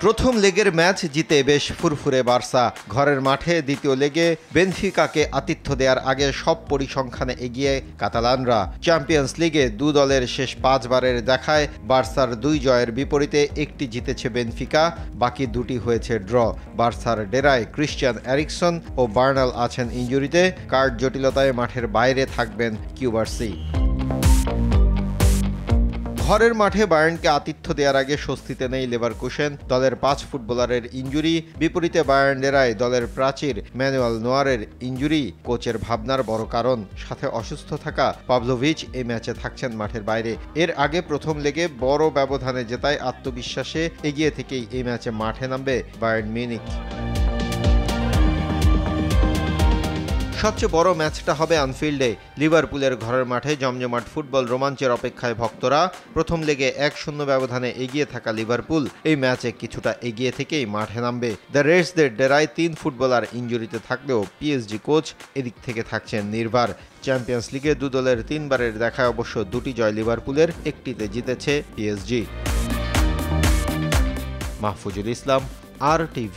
প্রথম লেগের ম্যাচ জিতে বেশ ফুরফুরে বার্সা। ঘরের মাঠে দ্বিতীয় লেগে বেনফিকাকে আতিথ্য দেওয়ার আগে সব পরিসংখ্যানে এগিয়ে কাতালানরা। চ্যাম্পিয়ন্স লিগে দু দলের শেষ 5 বারের দেখায় বার্সার 2 জয়ের বিপরীতে একটি জিতেছে বেনফিকা, বাকি দুটি হয়েছে ড্র। বার্সার ডেরায় ক্রিশ্চিয়ান এরিকসন ও বার্নাল আছেন ইনজুরিতে। কার্ড জটিলতায় মাঠের বাইরে থাকবেন কিউবার্সি। ঘরের মাঠে বায়ার্নকে আতিথ্য দেওয়ার আগে স্বস্তিতে নেই লেভারকুসেন। দলের 5 ফুটবলারের ইনজুরি, বিপরীতে বায়ার্ন ডেরায় দলের প্রাচীর ম্যানুয়েল নোয়ারের ইনজুরি কোচের ভাবনার বড় কারণ। সাথে অসুস্থ থাকা পাভলোভিচ এই ম্যাচে থাকছেন মাঠের বাইরে। এর আগে প্রথম লেগে বড় ব্যবধানে জেতায় আত্মবিশ্বাসে এগিয়ে থেকেই এই ম্যাচে মাঠে নামবে বায়ার্ন মিউনিখ। সবচেয়ে বড় ম্যাচটা হবে অ্যানফিল্ডে। লিভারপুলের ঘরের মাঠে জমজমাট ফুটবল রোমাঞ্চের অপেক্ষায় ভক্তরা। প্রথম লেগে 1-0 ব্যবধানে এগিয়ে থাকা লিভারপুল এই ম্যাচে কিছুটা এগিয়ে থেকেই মাঠে নামবে। দ্য রেডসদের ডেরায় 3 ফুটবলার ইনজুরিতে থাকলেও পিএসজি কোচ এদিক থেকে থাকছেন নির্ভার। চ্যাম্পিয়ন্স লিগে 2 দলের 3 বারের দেখায় অবশ্য 2টি জয় লিভারপুলের, একটিতে জিতেছে পিএসজি। মাহফুজুল ইসলাম, RTV।